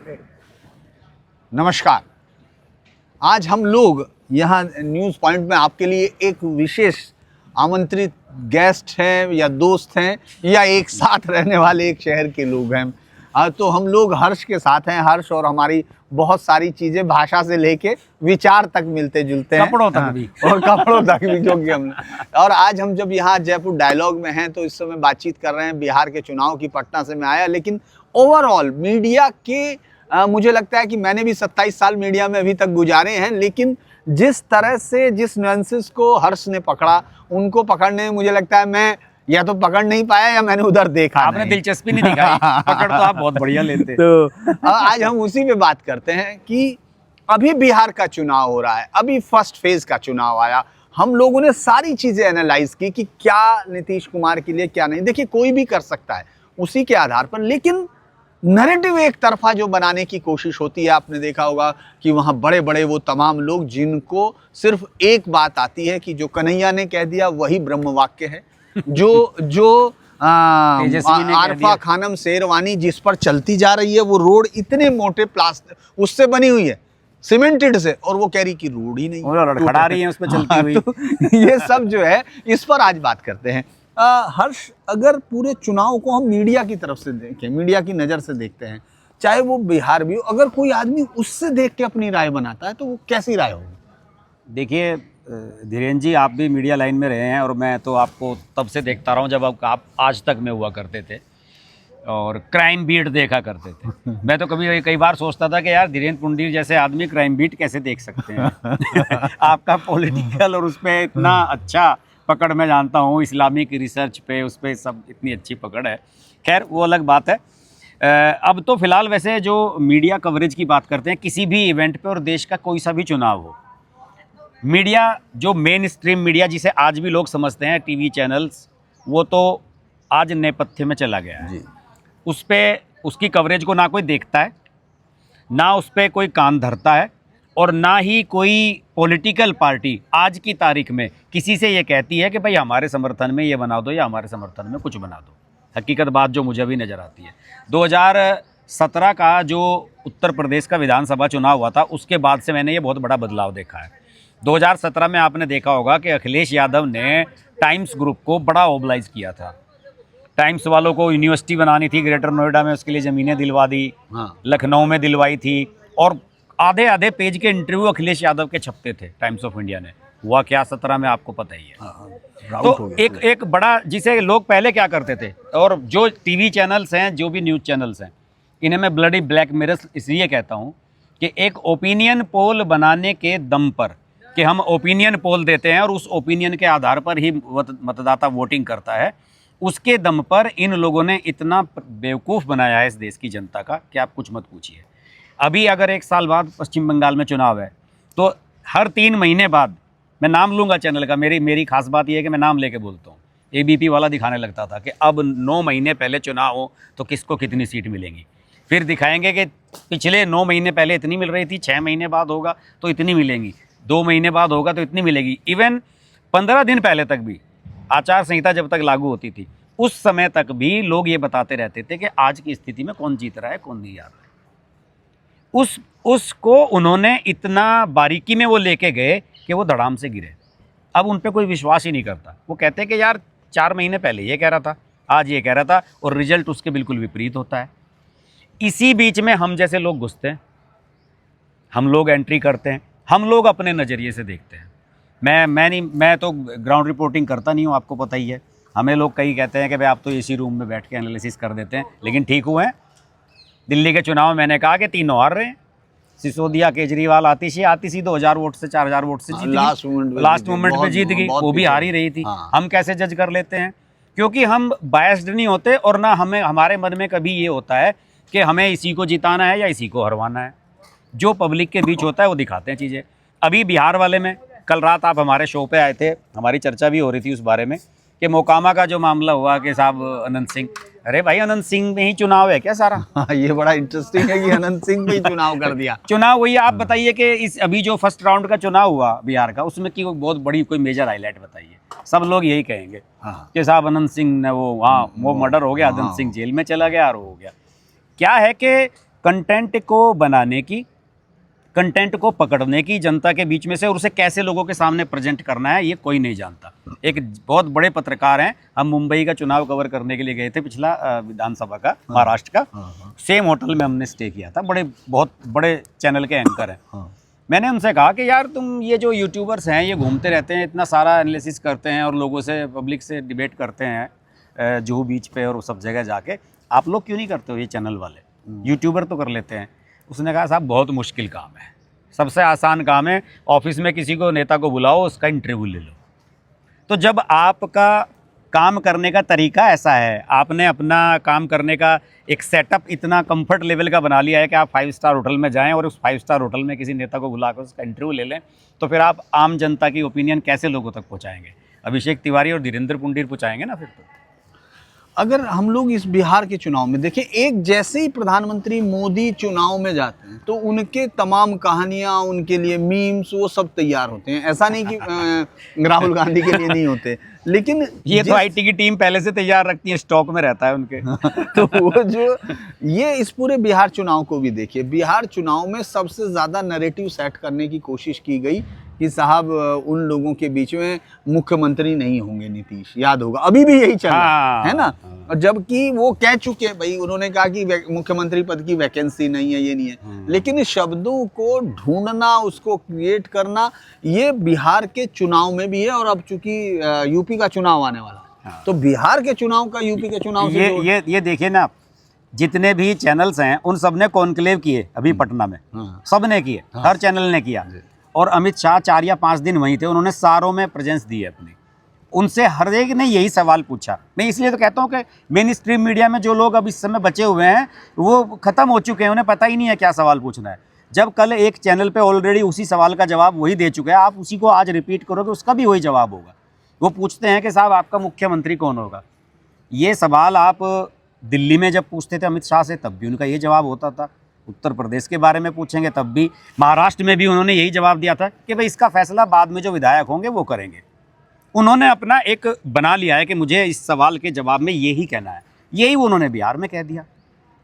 नमस्कार। आज हम लोग यहाँ न्यूज़ पॉइंट में आपके लिए एक विशेष आमंत्रित गेस्ट हैं या दोस्त हैं या एक साथ रहने वाले एक शहर के लोग हैं। तो हम लोग हर्ष के साथ हैं। हर्ष और हमारी बहुत सारी चीज़ें भाषा से लेके विचार तक मिलते जुलते हैं, कपड़ों तक भी और कपड़ों तक भी, जो कि हमने। और आज हम जब यहाँ जयपुर डायलॉग में हैं तो इस समय बातचीत कर रहे हैं बिहार के चुनाव की। पटना से मैं आया, लेकिन ओवरऑल मीडिया के मुझे लगता है कि मैंने भी 27 साल मीडिया में अभी तक गुजारे हैं, लेकिन जिस तरह से जिस नुएंसेस को हर्ष ने पकड़ा, उनको पकड़ने में मुझे लगता है मैं या तो पकड़ नहीं पाया या मैंने उधर देखा आपने नहीं। दिलचस्पी नहीं दिखाई। पकड़ तो आप बहुत बढ़िया लेते। तो आज हम उसी पे बात करते हैं कि अभी बिहार का चुनाव हो रहा है, अभी फर्स्ट फेज का चुनाव आया। हम लोगों ने सारी चीजें एनालाइज की कि क्या नीतीश कुमार के लिए क्या नहीं। देखिए, कोई भी कर सकता है उसी के आधार पर, लेकिन नैरेटिव एक तरफा जो बनाने की कोशिश होती है, आपने देखा होगा कि वहाँ बड़े बड़े वो तमाम लोग जिनको सिर्फ एक बात आती है कि जो कन्हैया ने कह दिया वही ब्रह्म वाक्य है, जो आरफा खानम शेरवानी जिस पर चलती जा रही है, वो रोड इतने मोटे प्लास्टिक उससे बनी हुई है, सीमेंटेड से, और वो कह रही कि रोड ही नहीं, लड़खड़ा रही है उस पर चलती हुई। तो ये सब जो है, इस पर आज बात करते हैं। हर्ष, अगर पूरे चुनाव को हम मीडिया की तरफ से देखें, मीडिया की नज़र से देखते हैं, चाहे वो बिहार भी हो, अगर कोई आदमी उससे देख के अपनी राय बनाता है तो वो कैसी राय होगी? देखिए धीरेन्द्र जी, आप भी मीडिया लाइन में रहे हैं और मैं तो आपको तब से देखता रहा हूँ जब आप आज तक में हुआ करते थे और क्राइम बीट देखा करते थे। मैं तो कई बार सोचता था कि यार धीरेन्द्र पुंडीर जैसे आदमी क्राइम बीट कैसे देख सकते हैं। आपका पॉलिटिकल और उस पर इतना अच्छा पकड़ मैं जानता हूँ, इस्लामिक रिसर्च पे उस पर सब इतनी अच्छी पकड़ है। खैर वो अलग बात है। अब तो फिलहाल वैसे जो मीडिया कवरेज की बात करते हैं किसी भी इवेंट पे और देश का कोई सा भी चुनाव हो, मीडिया जो मेन स्ट्रीम मीडिया जिसे आज भी लोग समझते हैं टीवी चैनल्स, वो तो आज नेपथ्य में चला गया है जी। उस पर उसकी कवरेज को ना कोई देखता है, ना उस पर कोई कान धरता है, और ना ही कोई पॉलिटिकल पार्टी आज की तारीख में किसी से ये कहती है कि भाई हमारे समर्थन में ये बना दो या हमारे समर्थन में कुछ बना दो। हकीकत बात जो मुझे भी नज़र आती है, 2017 का जो उत्तर प्रदेश का विधानसभा चुनाव हुआ था, उसके बाद से मैंने ये बहुत बड़ा बदलाव देखा है। 2017 में आपने देखा होगा कि अखिलेश यादव ने टाइम्स ग्रुप को बड़ा ओबलाइज किया था। टाइम्स वालों को यूनिवर्सिटी बनानी थी ग्रेटर नोएडा में, उसके लिए ज़मीनें दिलवा दी, लखनऊ में दिलवाई थी, और आधे आधे पेज के इंटरव्यू अखिलेश यादव के छपते थे टाइम्स ऑफ इंडिया ने। हुआ क्या 17 में आपको पता ही है। तो एक बड़ा, जिसे लोग पहले क्या करते थे, और जो टीवी चैनल्स हैं, जो भी न्यूज़ चैनल्स हैं, इन्हें मैं ब्लडी ब्लैक मिरर्स इसलिए कहता हूँ कि एक ओपिनियन पोल बनाने के दम पर, कि हम ओपिनियन पोल देते हैं और उस ओपिनियन के आधार पर ही मतदाता वोटिंग करता है, उसके दम पर इन लोगों ने इतना बेवकूफ़ बनाया है इस देश की जनता का कि आप कुछ मत पूछिए। अभी अगर 1 साल बाद पश्चिम बंगाल में चुनाव है तो हर 3 महीने बाद, मैं नाम लूँगा चैनल का, मेरी खास बात यह है कि मैं नाम लेके बोलता हूँ, ABP वाला दिखाने लगता था कि अब 9 महीने पहले चुनाव हो तो किसको कितनी सीट मिलेंगी। फिर दिखाएंगे कि पिछले 9 महीने पहले इतनी मिल रही थी, 6 महीने बाद होगा तो इतनी मिलेंगी, 2 महीने बाद होगा तो इतनी मिलेगी। इवन 15 दिन पहले तक भी, आचार संहिता जब तक लागू होती थी, उस समय तक भी लोग ये बताते रहते थे कि आज की स्थिति में कौन जीत रहा है, कौन नहीं आ रहा है। उसको उन्होंने इतना बारीकी में वो लेके गए कि वो धड़ाम से गिरे। अब उन पे कोई विश्वास ही नहीं करता। वो कहते हैं कि यार 4 महीने पहले ये कह रहा था, आज ये कह रहा था, और रिजल्ट उसके बिल्कुल विपरीत होता है। इसी बीच में हम जैसे लोग घुसते हैं, हम लोग एंट्री करते हैं, हम लोग अपने नज़रिए से देखते हैं। मैं तो ग्राउंड रिपोर्टिंग करता नहीं हूँ, आपको पता ही है। हमें लोग कई कहते हैं कि भाई आप तो इसी रूम में बैठ के एनालिसिस कर देते हैं, लेकिन ठीक हुए हैं। दिल्ली के चुनाव में मैंने कहा कि 3 हार रहे हैं, सिसोदिया, केजरीवाल, आतिशी 2000 वोट से 4000 वोट से जीत गई, लास्ट मोमेंट पे जीत गई, वो भी हार ही रही थी। हम कैसे जज कर लेते हैं? क्योंकि हम बायस्ड नहीं होते, और ना हमारे मन में कभी ये होता है कि हमें इसी को जिताना है या इसी को हरवाना है। जो पब्लिक के बीच होता है वो दिखाते हैं चीज़ें। अभी बिहार वाले में कल रात आप हमारे शो पे आए थे, हमारी चर्चा भी हो रही थी उस बारे में कि मोकामा का जो मामला हुआ कि साहब अनंत सिंह, अरे भाई अनंत सिंह में ही चुनाव है क्या सारा? ये बड़ा इंटरेस्टिंग है कि अनंत सिंह में ही चुनाव कर दिया। चुनाव वही, आप बताइए कि इस अभी जो फर्स्ट राउंड का चुनाव हुआ बिहार का, उसमें की बहुत बड़ी कोई मेजर हाईलाइट बताइए। सब लोग यही कहेंगे कि साहब अनंत सिंह ने वो मर्डर हो गया, अनंत सिंह जेल में चला गया और हो गया। क्या है कि कंटेंट को बनाने की, कंटेंट को पकड़ने की जनता के बीच में से, और उसे कैसे लोगों के सामने प्रेजेंट करना है ये कोई नहीं जानता। एक बहुत बड़े पत्रकार हैं, हम मुंबई का चुनाव कवर करने के लिए गए थे, पिछला विधानसभा का, महाराष्ट्र का। सेम होटल में हमने स्टे किया था, बहुत बड़े चैनल के एंकर हैं। मैंने उनसे कहा कि यार तुम ये जो यूट्यूबर्स हैं ये घूमते रहते हैं, इतना सारा एनालिसिस करते हैं और लोगों से, पब्लिक से डिबेट करते हैं जुहू बीच पे और सब जगह जाके, आप लोग क्यों नहीं करते हो ये चैनल वाले? यूट्यूबर तो कर लेते हैं। उसने कहा साहब बहुत मुश्किल काम है, सबसे आसान काम है ऑफिस में किसी को, नेता को बुलाओ, उसका इंटरव्यू ले लो। तो जब आपका काम करने का तरीका ऐसा है, आपने अपना काम करने का एक सेटअप इतना कंफर्ट लेवल का बना लिया है कि आप 5 स्टार होटल में जाएं और उस 5 स्टार होटल में किसी नेता को बुलाकर उसका इंटरव्यू ले लें, तो फिर आप आम जनता की ओपिनियन कैसे लोगों तक पहुंचाएंगे? अभिषेक तिवारी और धीरेन्द्र पुंडीर पहुंचाएंगे ना फिर तो। अगर हम लोग इस बिहार के चुनाव में देखें, एक जैसे ही प्रधानमंत्री मोदी चुनाव में जाते हैं तो उनके तमाम कहानियां, उनके लिए मीम्स, वो सब तैयार होते हैं। ऐसा नहीं कि राहुल गांधी के लिए नहीं होते, लेकिन ये तो आईटी की टीम पहले से तैयार रखती है, स्टॉक में रहता है उनके। तो वो जो ये इस पूरे बिहार चुनाव को भी देखिए, बिहार चुनाव में सबसे ज्यादा नैरेटिव सेट करने की कोशिश की गई कि साहब उन लोगों के बीच में मुख्यमंत्री नहीं होंगे नीतीश, याद होगा अभी भी यही चल रहा है ना। और जबकि वो कह चुके भाई, उन्होंने कहा कि मुख्यमंत्री पद की वैकेंसी नहीं है, ये नहीं है, लेकिन शब्दों को ढूंढना, उसको क्रिएट करना, ये बिहार के चुनाव में भी है। और अब चूंकि यूपी का चुनाव आने वाला है, तो बिहार के चुनाव का यूपी के चुनाव से ये देखिए ना, जितने भी चैनल्स हैं उन सब ने कॉन्क्लेव किए अभी पटना में, सब ने किए, हर चैनल ने किया। और अमित शाह 4 या 5 दिन वहीं थे, उन्होंने सारों में प्रेजेंस दी है अपनी। उनसे हर एक ने यही सवाल पूछा। मैं इसलिए तो कहता हूँ कि मेन स्ट्रीम मीडिया में जो लोग अब इस समय बचे हुए हैं वो खत्म हो चुके हैं, उन्हें पता ही नहीं है क्या सवाल पूछना है। जब कल एक चैनल पे ऑलरेडी उसी सवाल का जवाब वही दे चुके हैं, आप उसी को आज रिपीट करोगे, उसका भी वही जवाब होगा। वो पूछते हैं कि साहब आपका मुख्यमंत्री कौन होगा। ये सवाल आप दिल्ली में जब पूछते थे अमित शाह से, तब भी उनका ये जवाब होता था। उत्तर प्रदेश के बारे में पूछेंगे तब भी, महाराष्ट्र में भी उन्होंने यही जवाब दिया था कि भाई इसका फैसला बाद में जो विधायक होंगे वो करेंगे। उन्होंने अपना एक बना लिया है कि मुझे इस सवाल के जवाब में यही कहना है, यही उन्होंने बिहार में कह दिया।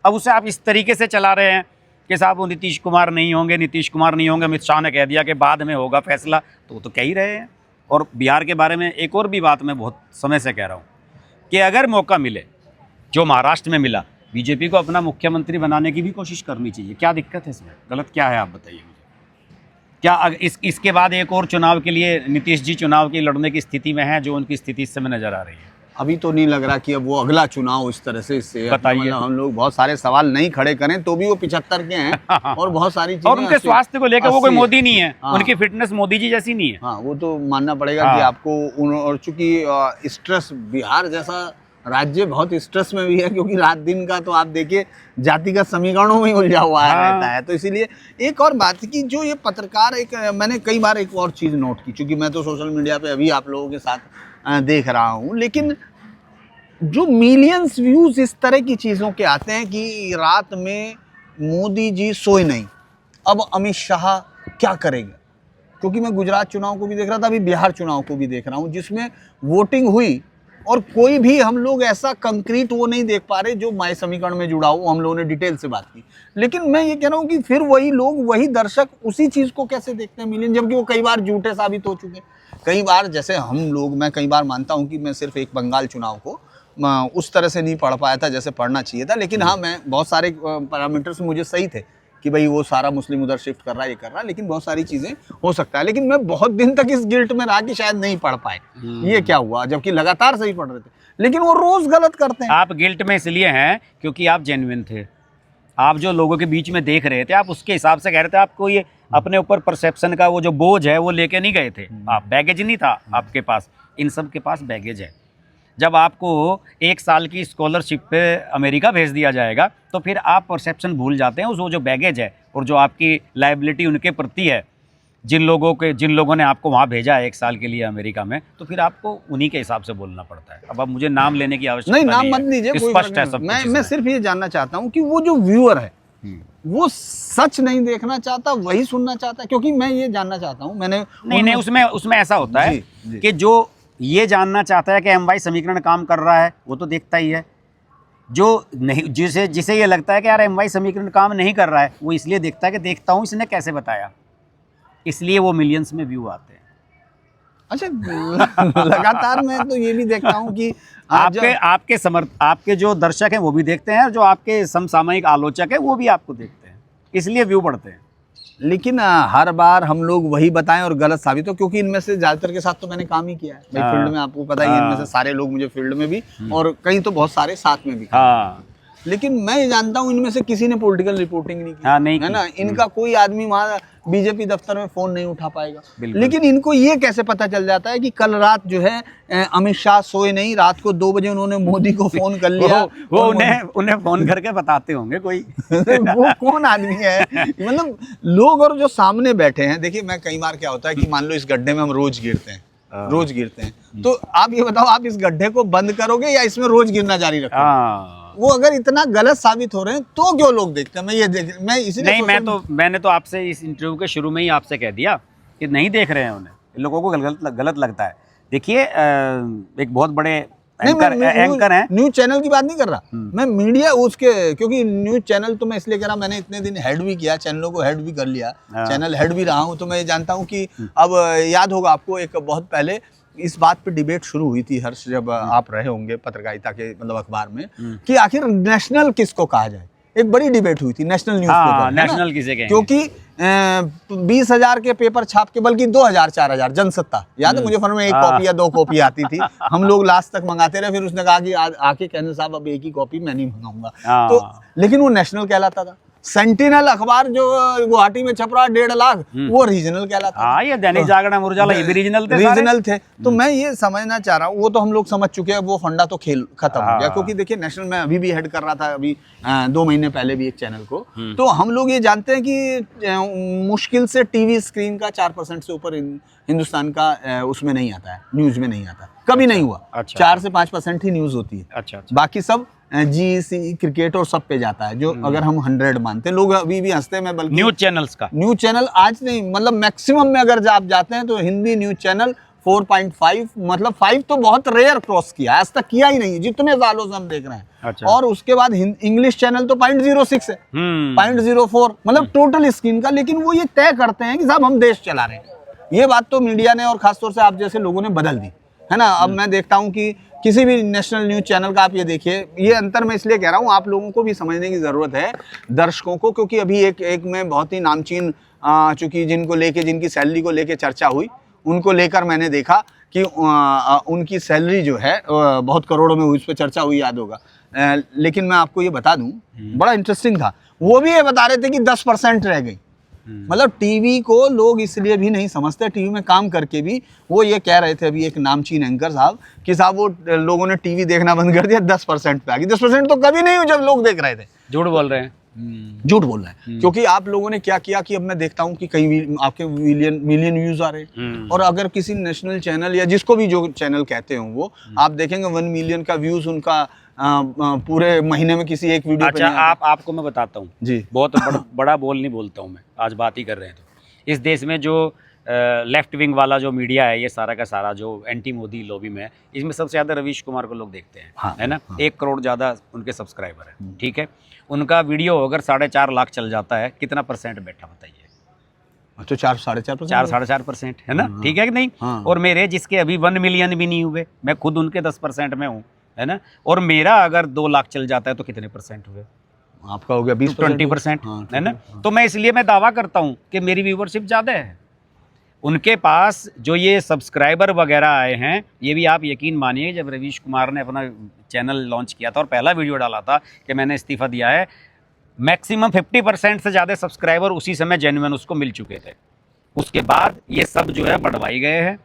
अब उसे आप इस तरीके से चला रहे हैं कि साहब वो नीतीश कुमार नहीं होंगे, नीतीश कुमार नहीं होंगे, अमित शाह ने कह दिया कि बाद में होगा फैसला, तो वो तो कह ही रहे हैं। और बिहार के बारे में एक और भी बात मैं बहुत समय से कह रहा हूँ कि अगर मौका मिले, जो महाराष्ट्र में मिला, बीजेपी को अपना मुख्यमंत्री बनाने की भी कोशिश करनी चाहिए। क्या दिक्कत है इसमें, गलत क्या है आप बताइए मुझे। क्या इसके बाद एक और चुनाव के लिए नीतीश जी चुनाव की लड़ने की स्थिति में है, जो उनकी स्थिति इस समय नजर आ रही है? अभी तो नहीं लग रहा कि अब वो अगला चुनाव इस तरह से, इससे बताइए। हम लोग बहुत सारे सवाल नहीं खड़े करें तो भी वो 75 के हैं और बहुत सारी चीजें, और उनके स्वास्थ्य को लेकर वो कोई मोदी नहीं है। हाँ। उनकी फिटनेस मोदी जी जैसी नहीं है। हाँ, वो तो मानना पड़ेगा कि आपको और चूंकि स्ट्रेस, बिहार जैसा राज्य बहुत स्ट्रेस में भी है, क्योंकि रात दिन का तो आप देखिए जातिगत समीकरणों में उलझा हुआ रहता है। तो इसीलिए एक और बात कि जो ये पत्रकार, एक मैंने कई बार एक और चीज़ नोट की, क्योंकि मैं तो सोशल मीडिया पे अभी आप लोगों के साथ देख रहा हूँ, लेकिन जो मिलियंस व्यूज इस तरह की चीज़ों के आते हैं कि रात में मोदी जी सोए नहीं, अब अमित शाह क्या करेगा। क्योंकि मैं गुजरात चुनाव को भी देख रहा था, अभी बिहार चुनाव को भी देख रहा हूँ, जिसमें वोटिंग हुई और कोई भी हम लोग ऐसा कंक्रीट वो नहीं देख पा रहे जो माय समीकरण में जुड़ा हो। हम लोगों ने डिटेल से बात की, लेकिन मैं ये कह रहा हूँ कि फिर वही लोग, वही दर्शक उसी चीज़ को कैसे देखते हैं मिलियन, जबकि वो कई बार झूठे साबित हो चुके हैं। कई बार जैसे हम लोग, मैं कई बार मानता हूँ कि मैं सिर्फ एक बंगाल चुनाव को उस तरह से नहीं पढ़ पाया था जैसे पढ़ना चाहिए था, लेकिन हाँ, मैं बहुत सारे पैरामीटर्स मुझे सही थे कि भाई वो सारा मुस्लिम उधर शिफ्ट कर रहा है, ये कर रहा है, लेकिन बहुत सारी चीज़ें हो सकता है। लेकिन मैं बहुत दिन तक इस गिल्ट में रहा कि शायद नहीं पढ़ पाए, ये क्या हुआ, जबकि लगातार सही पढ़ रहे थे, लेकिन वो रोज गलत करते हैं। आप गिल्ट में इसलिए हैं क्योंकि आप जेन्युइन थे। आप जो लोगों के बीच में देख रहे थे, आप उसके हिसाब से कह रहे थे। आपको ये अपने ऊपर परसेप्शन का वो जो बोझ है वो लेके नहीं गए थे आप, बैगेज नहीं था आपके पास। इन सब के पास बैगेज है। जब आपको 1 साल की स्कॉलरशिप पे अमेरिका भेज दिया जाएगा तो फिर आप परसेप्शन भूल जाते हैं, उस वो जो बैगेज है और जो आपकी लायबिलिटी उनके प्रति है, जिन लोगों ने आपको वहाँ भेजा है 1 साल के लिए अमेरिका में, तो फिर आपको उन्हीं के हिसाब से बोलना पड़ता है। अब मुझे नाम लेने की आवश्यकता नहीं, नाम मत लीजिए, स्पष्ट है सब। मैं सिर्फ ये जानना चाहता हूँ कि वो जो व्यूअर है वो सच नहीं देखना चाहता, वही सुनना चाहता है, क्योंकि मैं ये जानना चाहता हूँ। मैंने नहीं, उसमें ऐसा होता है कि जो ये जानना चाहता है कि एमवाई समीकरण काम कर रहा है, वो तो देखता ही है। जो नहीं, जिसे ये लगता है कि यार MY समीकरण काम नहीं कर रहा है, वो इसलिए देखता है कि देखता हूँ इसने कैसे बताया, इसलिए वो मिलियंस में व्यू आते हैं। अच्छा, लगातार मैं तो ये भी देखता हूँ कि आपके जो दर्शक हैं वो भी देखते हैं, और जो आपके समसामयिक आलोचक हैं वो भी आपको देखते हैं, इसलिए व्यू बढ़ते हैं। लेकिन हर बार हम लोग वही बताएं और गलत साबित हो, क्योंकि इनमें से ज्यादातर के साथ तो मैंने काम ही किया है भाई, फील्ड में आपको पता ही है, इनमें से सारे लोग मुझे फील्ड में भी और कई तो बहुत सारे साथ में भी। हाँ, लेकिन मैं ये जानता हूँ इनमें से किसी ने पॉलिटिकल रिपोर्टिंग नहीं की। हाँ, नहीं है की। ना, इनका कोई आदमी वहाँ बीजेपी दफ्तर में फोन नहीं उठा पाएगा। बिल्कुल। लेकिन इनको ये कैसे पता चल जाता है कि कल रात जो है अमित शाह सोए नहीं, रात को 2 बजे उन्होंने मोदी को फोन कर लिया। वो उन्हें फोन करके बताते होंगे कोई। वो कौन आदमी है? मतलब लोग और जो सामने बैठे हैं, देखिए मैं कई बार क्या होता है कि मान लो इस गड्ढे में हम रोज गिरते हैं, तो आप ये बताओ, आप इस गड्ढे को बंद करोगे या इसमें रोज गिरना जारी रखोगे? वो अगर इतना गलत साबित हो रहे हैं तो क्यों लोग देखते हैं? मैं इसीलिए नहीं, मैंने तो आपसे इस इंटरव्यू के शुरू में ही आपसे कह दिया कि नहीं देख रहे हैं उन्हें, इन लोगों को गलत लगता है। देखिए, एक बहुत बड़े एंकर हैं। न्यूज चैनल की बात नहीं कर रहा मैं, मीडिया उसके, क्योंकि न्यूज चैनल तो मैं इसलिए कह रहा, मैंने इतने दिन हेड भी किया, चैनलों को हेड भी कर लिया, चैनल हेड भी रहा हूँ, तो मैं जानता हूँ कि अब याद होगा आपको, एक बहुत पहले इस बात पे डिबेट शुरू हुई थी हर्ष, जब आप रहे होंगे पत्रकारिता के मतलब अखबार में, कि आखिर नेशनल किसको कहा जाए। एक बड़ी डिबेट हुई थी, नेशनल न्यूज़पेपर, नेशनल किसे कहेंगे, क्योंकि 20,000 के पेपर छाप के, बल्कि 2,000 4,000 जनसत्ता, याद है मुझे, फर्म में 1 कॉपी या 2 कॉपी आती थी, हम लोग लास्ट तक मंगाते रहे, फिर उसने कहा कि आके कहने साहब अब 1 ही कॉपी मैं नहीं मंगाऊंगा, तो लेकिन वो नेशनल कहलाता था। सेंटिनल अखबार जो गुवाहाटी में छप रहा 1.5 लाख, वो रीजनल कहलाता था। ये दैनिक जागरण, उजाला, ये भी रीजनल थे। तो मैं ये समझना चाह रहा हूँ, वो तो हम लोग समझ चुके हैं, वो फंडा तो खेल खत्म हो गया, क्योंकि देखिए नेशनल में अभी भी हेड कर रहा था, अभी 2 महीने पहले भी एक चैनल को, तो हम लोग ये जानते हैं कि मुश्किल से टीवी स्क्रीन का 4% से ऊपर हिंदुस्तान का उसमें नहीं आता है, न्यूज में नहीं आता, कभी नहीं हुआ। 4 से 5% ही न्यूज होती है। अच्छा। बाकी सब GEC, क्रिकेट और सब पे जाता है, जो अगर हम 100 मानते हैं, लोग अभी भी हंसते हैं। मैं बल्कि न्यूज चैनल आज नहीं, मतलब मैक्सिमम में अगर आप जाते हैं तो हिंदी न्यूज चैनल 4.5, मतलब 5 तो बहुत रेयर क्रॉस किया, आज तक किया ही नहीं है जितने सालों से हम देख रहे हैं। अच्छा। और उसके बाद इंग्लिश चैनल तो 0.06 है, 0.04, मतलब टोटल स्क्रीन का। लेकिन वो ये तय करते हैं कि साहब हम देश चला रहे हैं। ये बात तो मीडिया ने और खासतौर से आप जैसे लोगों ने बदल दी है ना। अब मैं देखता हूँ कि किसी भी नेशनल न्यूज चैनल का आप ये देखिए, ये अंतर मैं इसलिए कह रहा हूँ, आप लोगों को भी समझने की ज़रूरत है, दर्शकों को, क्योंकि अभी एक में बहुत ही नामचीन, चूँकि जिनकी सैलरी को लेके चर्चा हुई, उनको लेकर मैंने देखा कि उनकी सैलरी जो है बहुत करोड़ों में हुई, उस पर चर्चा हुई, याद होगा। लेकिन मैं आपको ये बता दूँ, बड़ा इंटरेस्टिंग था, वो भी ये बता रहे थे कि 10% रह गई। मतलब टीवी को लोग इसलिए भी नहीं समझते, टीवी में काम करके भी वो ये कह रहे थे, अभी एक नामचीन एंकर साहब, कि साहब वो लोगों ने टीवी देखना बंद कर दिया, 10% पे आ गई। 10% तो कभी नहीं हुई जब लोग देख रहे थे। झूठ बोल रहे हैं, झूठ बोल रहे हैं, क्योंकि आप लोगों ने क्या किया कि अब मैं देखता हूँ कि कई आपके मिलियन व्यूज आ रहे हैं, और अगर किसी नेशनल चैनल या जिसको भी जो चैनल कहते हो वो, आप देखेंगे 1 मिलियन का व्यूज उनका पूरे महीने में किसी एक वीडियो पे। अच्छा, आपको मैं बताता हूँ जी, बहुत बड़ा बोल नहीं बोलता हूँ मैं, आज बात ही कर रहे हैं। तो इस देश में जो लेफ्ट विंग वाला जो मीडिया है, ये सारा का सारा जो एंटी मोदी लॉबी में है, इसमें सबसे ज़्यादा रवीश कुमार को लोग देखते हैं। हाँ, है ना। 1 करोड़ ज़्यादा उनके सब्सक्राइबर है, ठीक है। उनका वीडियो अगर 4.5 लाख चल जाता है, कितना परसेंट बैठा बताइए? तो 4-4.5%, 4-4.5%, है ना। ठीक है कि नहीं। और मेरे जिसके अभी 1 मिलियन भी नहीं हुए, मैं खुद उनके 10% में हूँ, है ना। और मेरा अगर 2 लाख चल जाता है तो कितने परसेंट हुए? आपका हो गया 20% है ना। तो मैं इसलिए मैं दावा करता हूँ कि मेरी व्यूवरशिप ज़्यादा है। उनके पास जो ये सब्सक्राइबर वगैरह आए हैं, ये भी आप यकीन मानिए, जब रवीश कुमार ने अपना चैनल लॉन्च किया था और पहला वीडियो डाला था कि मैंने इस्तीफ़ा दिया है, मैक्सिमम 50% से ज़्यादा सब्सक्राइबर उसी समय जेन्युइन उसको मिल चुके थे। उसके बाद ये सब जो है बढ़वाई गए हैं।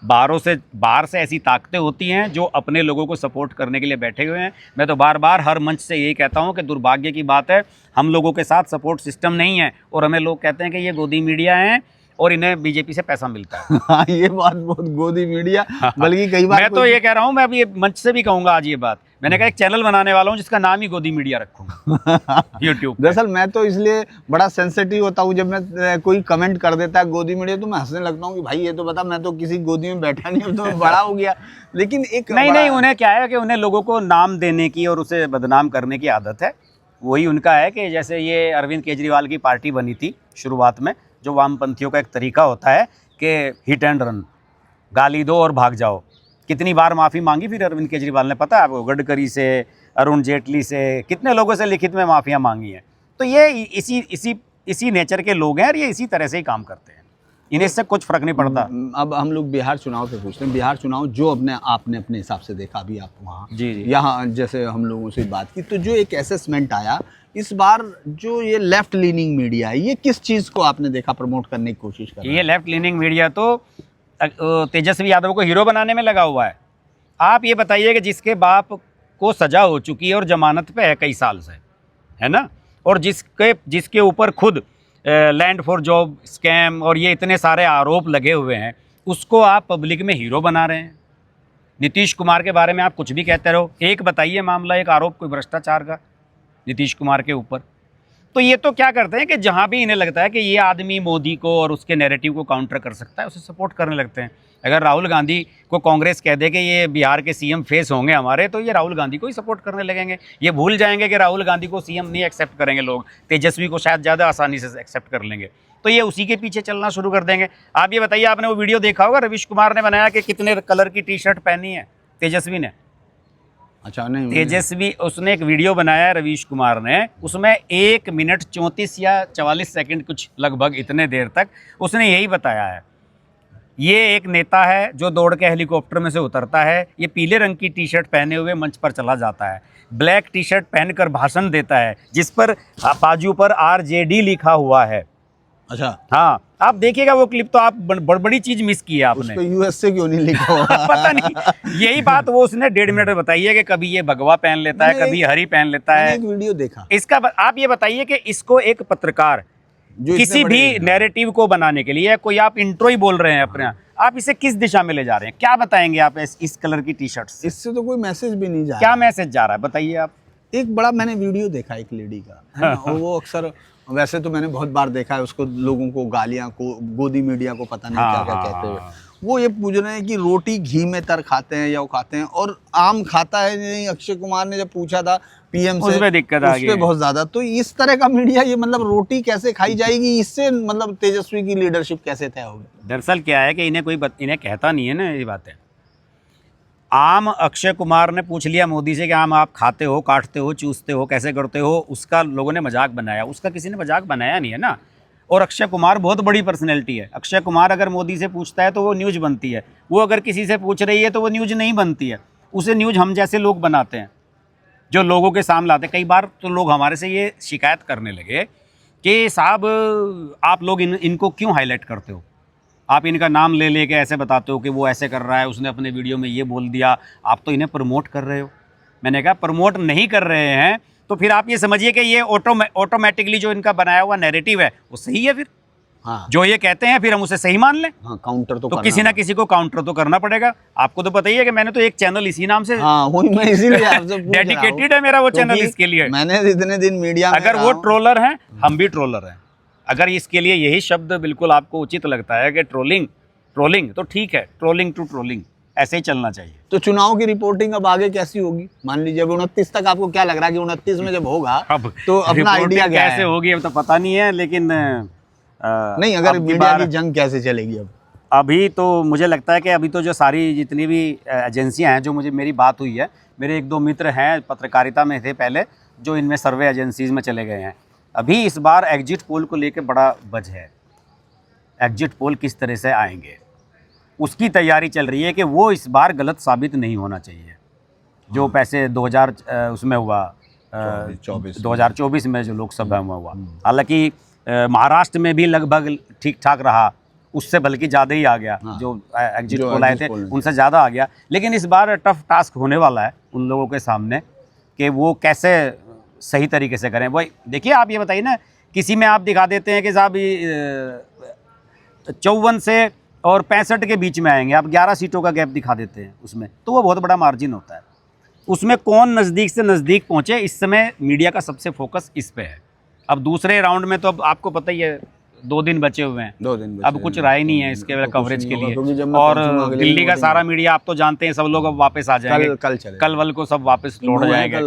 बाहर से ऐसी ताकतें होती हैं जो अपने लोगों को सपोर्ट करने के लिए बैठे हुए हैं। मैं तो बार बार हर मंच से यही कहता हूं कि दुर्भाग्य की बात है, हम लोगों के साथ सपोर्ट सिस्टम नहीं है, और हमें लोग कहते हैं कि ये गोदी मीडिया हैं और इन्हें बीजेपी से पैसा मिलता है। हाँ, ये बात बहुत गोदी मीडिया, बल्कि कई बार मैं तो ये कह रहा हूँ, मैं अभी मंच से भी कहूँगा आज ये बात, मैंने कहा एक चैनल बनाने वाला हूँ जिसका नाम ही गोदी मीडिया रखूंगा यूट्यूब। दरअसल मैं तो इसलिए बड़ा सेंसिटिव होता हूँ, जब मैं कोई कमेंट कर देता है गोदी मीडिया तो मैं हंसने लगता हूँ कि भाई ये तो बता, मैं तो किसी गोदी में बैठा नहीं हूँ, तो मैं बड़ा हो गया। लेकिन एक नहीं, उन्हें क्या है कि उन्हें लोगों को नाम देने की और उसे बदनाम करने की आदत है। वही उनका है कि जैसे ये अरविंद केजरीवाल की पार्टी बनी थी शुरुआत में, जो वामपंथियों का एक तरीका होता है कि हिट एंड रन, गाली दो और भाग जाओ। कितनी बार माफ़ी मांगी फिर अरविंद केजरीवाल ने, पता है आपको? गडकरी से, अरुण जेटली से, कितने लोगों से लिखित में माफ़ियाँ मांगी हैं। तो ये इसी नेचर के लोग हैं और ये इसी तरह से ही काम करते हैं, इन्हें इससे कुछ फ़र्क नहीं पड़ता। अब हम लोग बिहार चुनाव पे पूछते हैं। बिहार चुनाव जो आपने अपने हिसाब से देखा, अभी आप वहाँ जी। यहाँ जैसे हम लोगों से बात की, तो जो एक असेसमेंट आया इस बार, जो ये लेफ्ट लीनिंग मीडिया है, ये किस चीज़ को आपने देखा प्रमोट करने की कोशिश कर रहा है? ये लेफ्ट लीनिंग मीडिया तो तेजस्वी यादव को हीरो बनाने में लगा हुआ है। आप ये बताइए कि जिसके बाप को सजा हो चुकी है और जमानत पे है कई साल से, है ना, और जिसके ऊपर खुद लैंड फॉर जॉब स्कैम और ये इतने सारे आरोप लगे हुए हैं, उसको आप पब्लिक में हीरो बना रहे हैं। नीतीश कुमार के बारे में आप कुछ भी कहते रहो, एक बताइए मामला, एक आरोप कोई भ्रष्टाचार का नीतीश कुमार के ऊपर। तो ये तो क्या करते हैं कि जहाँ भी इन्हें लगता है कि ये आदमी मोदी को और उसके नैरेटिव को काउंटर कर सकता है, उसे सपोर्ट करने लगते हैं। अगर राहुल गांधी को कांग्रेस कह दे कि ये बिहार के सीएम फेस होंगे हमारे, तो ये राहुल गांधी को ही सपोर्ट करने लगेंगे। ये भूल जाएंगे कि राहुल गांधी को सीएम नहीं एक्सेप्ट करेंगे लोग, तेजस्वी को शायद ज़्यादा आसानी से एक्सेप्ट कर लेंगे, तो ये उसी के पीछे चलना शुरू कर देंगे। आप ये बताइए, आपने वो वीडियो देखा होगा रवीश कुमार ने बनाया कि कितने कलर की टी शर्ट पहनी है तेजस्वी ने? अच्छा, नहीं, तेजस्वी, उसने एक वीडियो बनाया है रवीश कुमार ने, उसमें 1 मिनट 34 या 44 सेकंड कुछ लगभग इतने देर तक उसने यही बताया है। ये एक नेता है जो दौड़ के हेलीकॉप्टर में से उतरता है, ये पीले रंग की टी शर्ट पहने हुए मंच पर चला जाता है, ब्लैक टी शर्ट पहनकर भाषण देता है जिस पर बाजू पर RJD लिखा हुआ है। अच्छा, हाँ, आप देखिएगा वो क्लिप, तो आप बड़ी चीज मिस की है आपने। USA क्यों नहीं लिखा हुआ? पता नहीं, यही बात वो उसने 1.5 मिनट में बताई है कि कभी ये भगवा पहन लेता है, कभी हरी पहन लेता है। एक वीडियो देखा इसका आप ये बताइए कि इसको एक पत्रकार जो किसी भी नैरेटिव को बनाने के लिए, कोई आप इंट्रो ही बोल रहे हैं अपने, आप इसे किस दिशा में ले जा रहे हैं? क्या बताएंगे आप इस कलर की टी शर्ट से? इससे तो कोई मैसेज भी नहीं जा रहा। क्या मैसेज जा रहा है बताइए आप? एक बड़ा मैंने वीडियो देखा एक लेडी का, है ना, और वो अक्सर, वैसे तो मैंने बहुत बार देखा है उसको, लोगों को गालियां को, गोदी मीडिया को पता नहीं क्या क्या कहते हैं। वो ये पूछ रहे हैं कि रोटी घी में तर खाते हैं या वो खाते हैं, और आम खाता है नहीं। अक्षय कुमार ने जब पूछा था PM से, उसमें दिक्कत आ गई, उसपे बहुत ज्यादा। तो इस तरह का मीडिया, ये मतलब रोटी कैसे खाई जाएगी, इससे मतलब तेजस्वी की लीडरशिप कैसे तय होगी? दरअसल क्या है कि इन्हें कहता नहीं है ना ये बातें। आम अक्षय कुमार ने पूछ लिया मोदी से कि आम आप खाते हो, काटते हो, चूसते हो, कैसे करते हो, उसका लोगों ने मजाक बनाया। उसका किसी ने मजाक बनाया नहीं है ना। और अक्षय कुमार बहुत बड़ी पर्सनैलिटी है। अक्षय कुमार अगर मोदी से पूछता है तो वो न्यूज़ बनती है, वो अगर किसी से पूछ रही है तो वो न्यूज़ नहीं बनती है, उसे न्यूज़ हम जैसे लोग बनाते हैं, जो लोगों के सामने लाते हैं। कई बार तो लोग हमारे से ये शिकायत करने लगे कि साहब आप लोग इनको क्यों हाईलाइट करते हो, आप इनका नाम ले लेके ऐसे बताते हो कि वो ऐसे कर रहा है, उसने अपने वीडियो में ये बोल दिया, आप तो इन्हें प्रमोट कर रहे हो। मैंने कहा प्रमोट नहीं कर रहे हैं तो फिर आप ये समझिए कि ये ऑटोमेटिकली जो इनका बनाया हुआ नैरेटिव है वो सही है। फिर हाँ, जो ये कहते हैं फिर हम उसे सही मान लें। हाँ, काउंटर तो किसी ना किसी को काउंटर तो करना पड़ेगा। आपको तो पता ही है कि मैंने तो एक चैनल इसी नाम से, हाँ, वही मैं इसीलिए आपसे पूछ रहा हूं। डेडिकेटेड है मेरा वो चैनल इसके लिए। मैंने इतने दिन मीडिया में, अगर वो ट्रोलर हैं हम भी ट्रोलर हैं। अगर इसके लिए यही शब्द बिल्कुल आपको उचित लगता है कि ट्रोलिंग, तो ठीक है, ट्रोलिंग टू ट्रोलिंग, ऐसे ही चलना चाहिए। तो चुनाव की रिपोर्टिंग अब आगे कैसी होगी? मान लीजिए अब 29 तक, आपको क्या लग रहा है कि 29 में जब होगा अब तो अपना आइडिया क्या कैसे होगी अब तो पता नहीं है, लेकिन नहीं, अगर मीडिया की जंग कैसे चलेगी अब? अभी तो मुझे लगता है कि अभी तो जो सारी जितनी भी एजेंसियां हैं, जो मेरी बात हुई है, मेरे 1-2 मित्र हैं पत्रकारिता में थे पहले, जो इनमें सर्वे एजेंसीज में चले गए हैं। अभी इस बार एग्जिट पोल को लेकर बड़ा बज है। एग्जिट पोल किस तरह से आएंगे उसकी तैयारी चल रही है कि वो इस बार गलत साबित नहीं होना चाहिए। जो पैसे 2000 उसमें हुआ 2024 में जो लोकसभा में हुआ, हालांकि महाराष्ट्र में भी लगभग ठीक ठाक रहा, उससे बल्कि ज़्यादा ही आ गया। हाँ, जो एग्जिट पोल आए थे उनसे ज़्यादा आ गया। लेकिन इस बार टफ टास्क होने वाला है उन लोगों के सामने कि वो कैसे सही तरीके से करें। वही देखिए, आप ये बताइए ना, किसी में आप दिखा देते हैं कि साहब 54 से और 65 के बीच में आएंगे, आप 11 सीटों का गैप दिखा देते हैं उसमें, तो वो बहुत बड़ा मार्जिन होता है। उसमें कौन नज़दीक से नज़दीक पहुंचे, इस समय मीडिया का सबसे फोकस इस पे है। अब दूसरे राउंड में तो अब आपको पता ही है 2 दिन बचे हुए हैं, 2 दिन अब कुछ राय नहीं है इसके तो कुछ कवरेज नहीं के होगा, क्योंकि लिए। जब मैं और पहुंचूंगा अगले दिल्ली दिन का voting सारा है। मीडिया आप तो जानते हैं, सब लोग अब वापस आ जाएंगे, कल चले कल वल को सब वापस लौट जाएंगे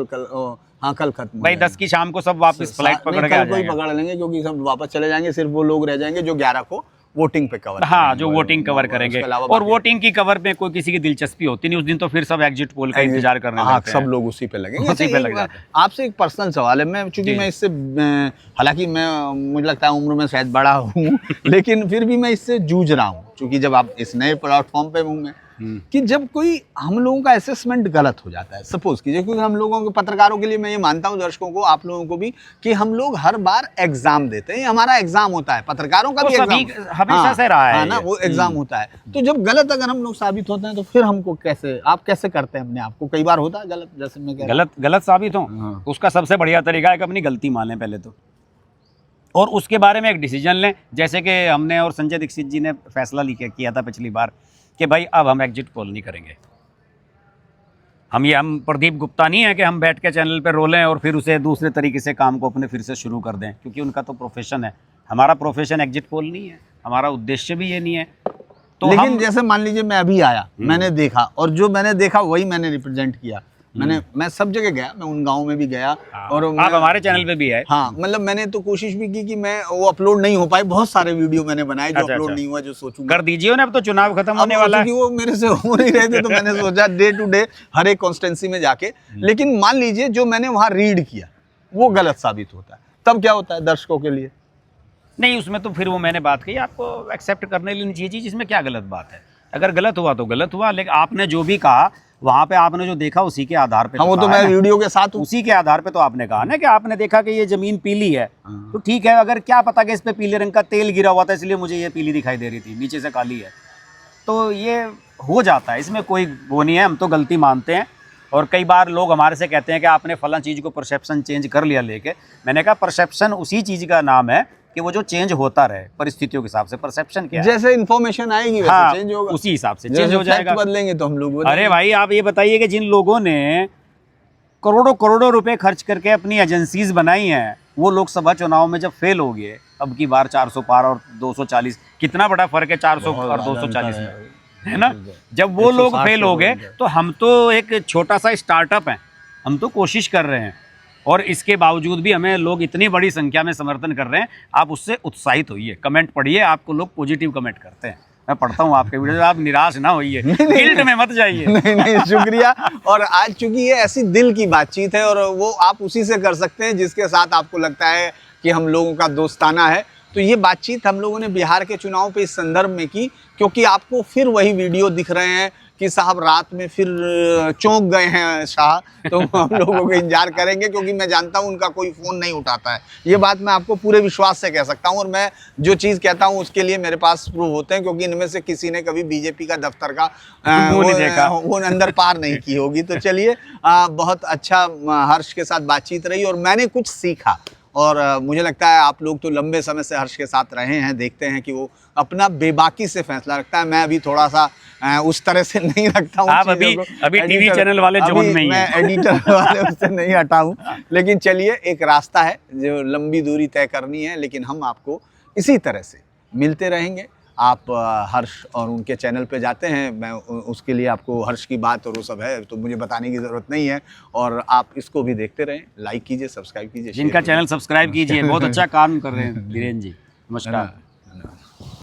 हाँ कल खत्म हो भाई, जाएगा। 10 की शाम को सब वापस फ्लाइट नहीं, पकड़ के आ कल को ही जाएंगे। पकड़ लेंगे, क्योंकि सब वापस चले जाएंगे, सिर्फ वो लोग रह जाएंगे जो 11 को वोटिंग पे कवर हाँ, करेंगे। जो वोटिंग कवर करेंगे, उसके अलावा और बाकी- वोटिंग की कवर में कोई किसी की दिलचस्पी होती नहीं उस दिन, तो फिर सब एग्जिट पोल का इंतजार करने हाँ, लगते हैं। सब लोग उसी पे लगेंगे। उसी पे लग जाते हैं। आपसे एक पर्सनल सवाल है, मैं चूंकि जी। मैं इससे हालांकि मैं मुझे लगता है उम्र में शायद बड़ा हूँ लेकिन फिर भी मैं इससे जूझ रहा हूँ, क्योंकि जब आप इस नए प्लेटफॉर्म पे हूँ मैं, कि जब कोई हम लोगों का असेसमेंट गलत हो जाता है, सपोज कीजिए, क्योंकि हम लोगों के पत्रकारों के लिए मैं ये मानता हूँ, दर्शकों को, आप लोगों को भी, कि हम लोग हर बार एग्जाम देते हैं, हमारा एग्जाम होता है, पत्रकारों का वो भी सभी एग्जाम हमेशा से रहा है ना, ये। वो एग्जाम होता है। तो जब गलत अगर हम लोग साबित होते हैं तो फिर हमको कैसे, आप कैसे करते हैं अपने आप को? कई बार होता है गलत, जैसे मैं कह रहा हूं। गलत साबित हो, हाँ। उसका सबसे बढ़िया तरीका है कि अपनी गलती मान लें पहले तो, और उसके बारे में एक डिसीजन लें। जैसे कि हमने और संजय दीक्षित जी ने फैसला किया था पिछली बार कि भाई अब हम एग्जिट पोल नहीं करेंगे। हम प्रदीप गुप्ता नहीं है कि हम बैठ के चैनल पे रोलें और फिर उसे दूसरे तरीके से काम को अपने फिर से शुरू कर दें, क्योंकि उनका तो प्रोफेशन है। हमारा प्रोफेशन एग्जिट पोल नहीं है, हमारा उद्देश्य भी ये नहीं है। तो लेकिन जैसे मान लीजिए मैं अभी आया, मैंने देखा, और जो मैंने देखा वही मैंने रिप्रेजेंट किया। मैं सब जगह गया, मैं उन गाँव में भी गया, और आप हमारे चैनल पे भी है। हाँ, मतलब मैंने तो कोशिश भी की कि मैं वो अपलोड नहीं हो पाए, बहुत सारे वीडियो मैंने बनाए जो अच्छा, अपलोड अच्छा। नहीं हुआ, जो सोचूंगा कर दीजिए ना, अब तो चुनाव खत्म अब होने वाला है। क्योंकि वो मेरे से हो नहीं रहे थे, तो मैंने सोचा डे टू डे हर एक कॉन्स्टेंसी में जाके। लेकिन मान लीजिए जो मैंने वहाँ रीड किया वो गलत साबित होता है, तब क्या होता है दर्शकों के लिए? नहीं, उसमें तो फिर वो मैंने बात कही, आपको एक्सेप्ट करने लेनी चाहिए चीज़, इसमें क्या गलत बात है? अगर गलत हुआ तो गलत हुआ, लेकिन आपने जो भी कहा वहाँ पे आपने जो देखा उसी के आधार पे हाँ, वो तो कहा मैं है ना। वीडियो के साथ हूँ। उसी के आधार पे तो आपने कहा ना कि आपने देखा कि ये ज़मीन पीली है, तो ठीक है। अगर क्या पता कि इस पे पीले रंग का तेल गिरा हुआ था इसलिए मुझे ये पीली दिखाई दे रही थी, नीचे से काली है, तो ये हो जाता है, इसमें कोई वो नहीं है। हम तो गलती मानते हैं, और कई बार लोग हमारे से कहते हैं कि आपने फलां चीज़ को परसेप्शन चेंज कर लिया लेके। मैंने कहा परसेप्शन उसी चीज़ का नाम है कि वो जो चेंज होता रहे परिस्थितियों के हिसाब से। परसेप्शन क्या है? जैसे इन्फॉर्मेशन आएगी वैसे हाँ, चेंज होगा, उसी हिसाब से जैसे चेंज हो fact जाएगा। बदलेंगे तो हम लोग अरे भाई, आप ये बताइए कि जिन लोगों ने करोड़ों करोड़ों रुपए खर्च करके अपनी एजेंसीज बनाई हैं, वो लोकसभा चुनाव में जब फेल हो गए, अब की बार 400 पार और 240, कितना बड़ा फर्क है 400 और 240 में, है ना? जब वो लोग 160 फेल हो गए, तो हम तो एक छोटा सा स्टार्टअप हैं, हम तो कोशिश कर रहे हैं, और इसके बावजूद भी हमें लोग इतनी बड़ी संख्या में समर्थन कर रहे हैं। आप उससे उत्साहित होइए, कमेंट पढ़िए, आपको लोग पॉजिटिव कमेंट करते हैं। मैं पढ़ता हूँ आपके वीडियो, आप निराश ना होइए, गिल्ट में मत जाइए। नहीं, शुक्रिया। और आज चूंकि ये ऐसी दिल की बातचीत है, और वो आप उसी से कर सकते हैं जिसके साथ आपको लगता है कि हम लोगों का दोस्ताना है। तो ये बातचीत हम लोगों ने बिहार के चुनाव पे इस संदर्भ में की, क्योंकि आपको फिर वही वीडियो दिख रहे हैं कि साहब रात में फिर चौंक गए हैं शाह, तो हम लोगों को इंतजार करेंगे, क्योंकि मैं जानता हूं उनका कोई फ़ोन नहीं उठाता है। ये बात मैं आपको पूरे विश्वास से कह सकता हूं, और मैं जो चीज़ कहता हूं उसके लिए मेरे पास प्रूफ होते हैं, क्योंकि इनमें से किसी ने कभी बीजेपी का दफ्तर का वो अंदर पार नहीं की होगी। तो चलिए, बहुत अच्छा हर्ष के साथ बातचीत रही, और मैंने कुछ सीखा, और मुझे लगता है आप लोग तो लंबे समय से हर्ष के साथ रहे हैं, देखते हैं कि वो अपना बेबाकी से फैसला रखता है। मैं अभी थोड़ा सा उस तरह से नहीं रखता हूँ। आप अभी टीवी चैनल वाले जोन में ही मैं एडिटर वाले उससे नहीं हटा हूँ। लेकिन चलिए, एक रास्ता है जो लंबी दूरी तय करनी है, लेकिन हम आपको इसी तरह से मिलते रहेंगे। आप हर्ष और उनके चैनल पे जाते हैं, मैं उसके लिए आपको हर्ष की बात और वो सब है तो मुझे बताने की ज़रूरत नहीं है, और आप इसको भी देखते रहें, लाइक कीजिए, सब्सक्राइब कीजिए। जिनका चैनल सब्सक्राइब कीजिए, बहुत अच्छा काम कर रहे हैं धीरेन्द्र जी। नमस्कार।